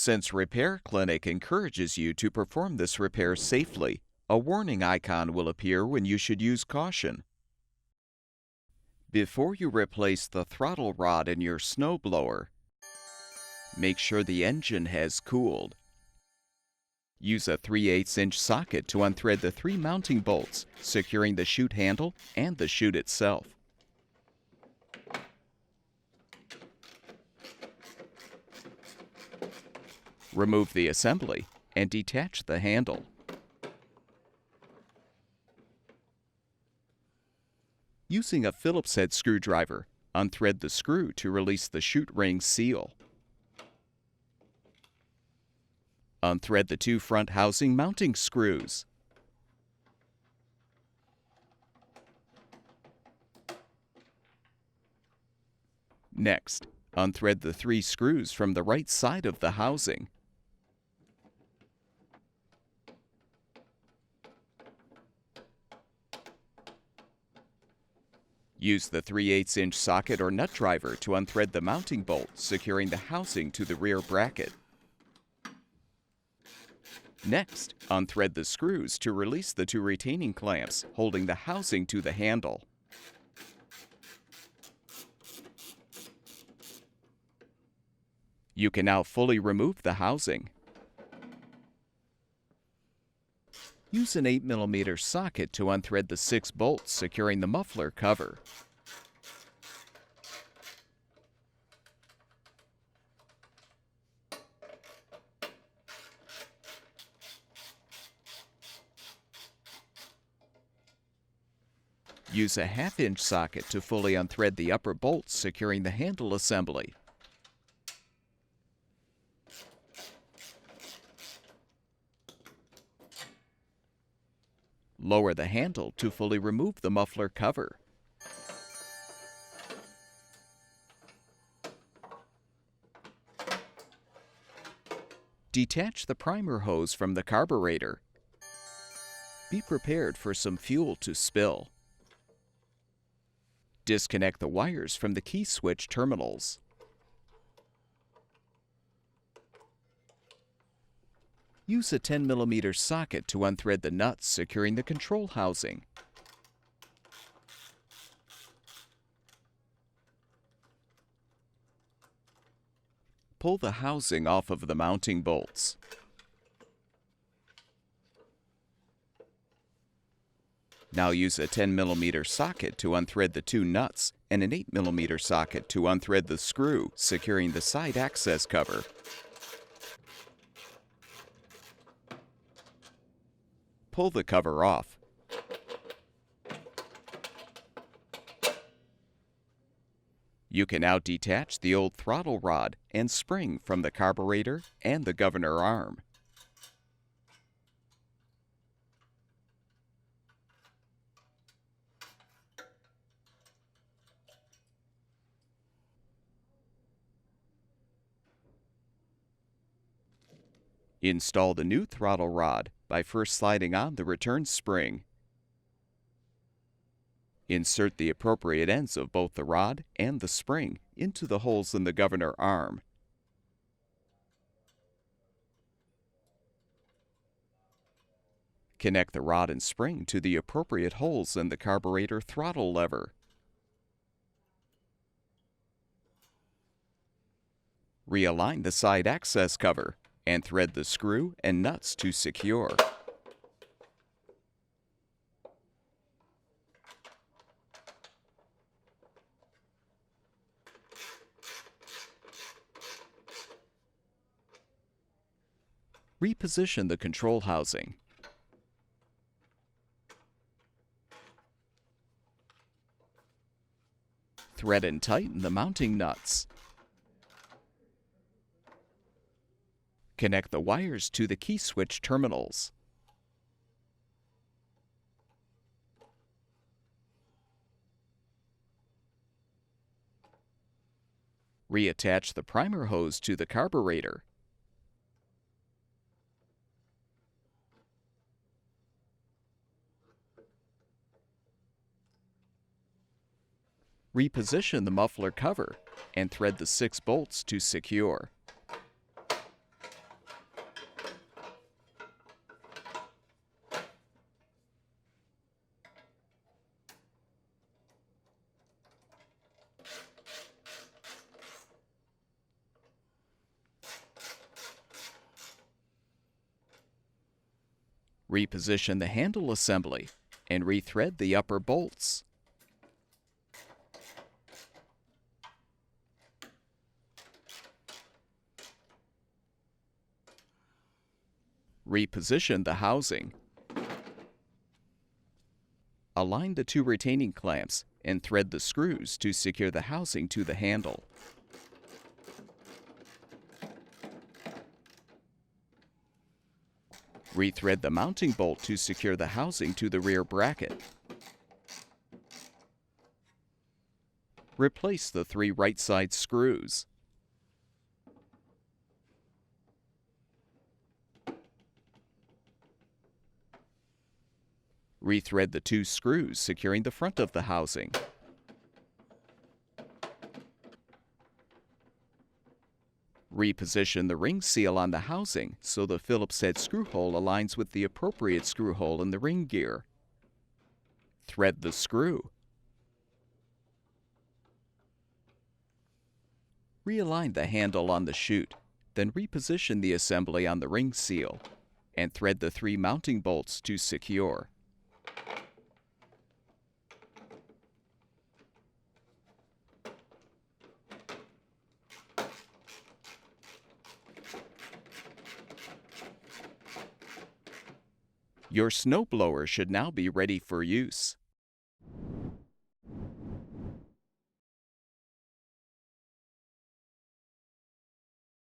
Since Repair Clinic encourages you to perform this repair safely, a warning icon will appear when you should use caution. Before you replace the throttle rod in your snowblower, make sure the engine has cooled. Use a 3/8-inch socket to unthread the 3 mounting bolts, securing the chute handle and the chute itself. Remove the assembly and detach the handle. Using a Phillips head screwdriver, unthread the screw to release the chute ring seal. Unthread the 2 front housing mounting screws. Next, unthread the 3 screws from the right side of the housing. Use the 3/8-inch socket or nut driver to unthread the mounting bolt, securing the housing to the rear bracket. Next, unthread the screws to release the 2 retaining clamps, holding the housing to the handle. You can now fully remove the housing. Use an 8mm socket to unthread the 6 bolts securing the muffler cover. Use a 1/2-inch socket to fully unthread the upper bolts securing the handle assembly. Lower the handle to fully remove the muffler cover. Detach the primer hose from the carburetor. Be prepared for some fuel to spill. Disconnect the wires from the key switch terminals. Use a 10mm socket to unthread the nuts securing the control housing. Pull the housing off of the mounting bolts. Now use a 10mm socket to unthread the 2 nuts and an 8mm socket to unthread the screw securing the side access cover. Pull the cover off. You can now detach the old throttle rod and spring from the carburetor and the governor arm. Install the new throttle rod by first sliding on the return spring. Insert the appropriate ends of both the rod and the spring into the holes in the governor arm. Connect the rod and spring to the appropriate holes in the carburetor throttle lever. Realign the side access cover and thread the screw and nuts to secure. Reposition the control housing. Thread and tighten the mounting nuts. Connect the wires to the key switch terminals. Reattach the primer hose to the carburetor. Reposition the muffler cover and thread the 6 bolts to secure. Reposition the handle assembly and rethread the upper bolts. Reposition the housing. Align the two retaining clamps and thread the screws to secure the housing to the handle. Rethread the mounting bolt to secure the housing to the rear bracket. Replace the 3 right side screws. Rethread the 2 screws securing the front of the housing. Reposition the ring seal on the housing so the Phillips head screw hole aligns with the appropriate screw hole in the ring gear. Thread the screw. Realign the handle on the chute, then reposition the assembly on the ring seal, and thread the 3 mounting bolts to secure. Your snowblower should now be ready for use.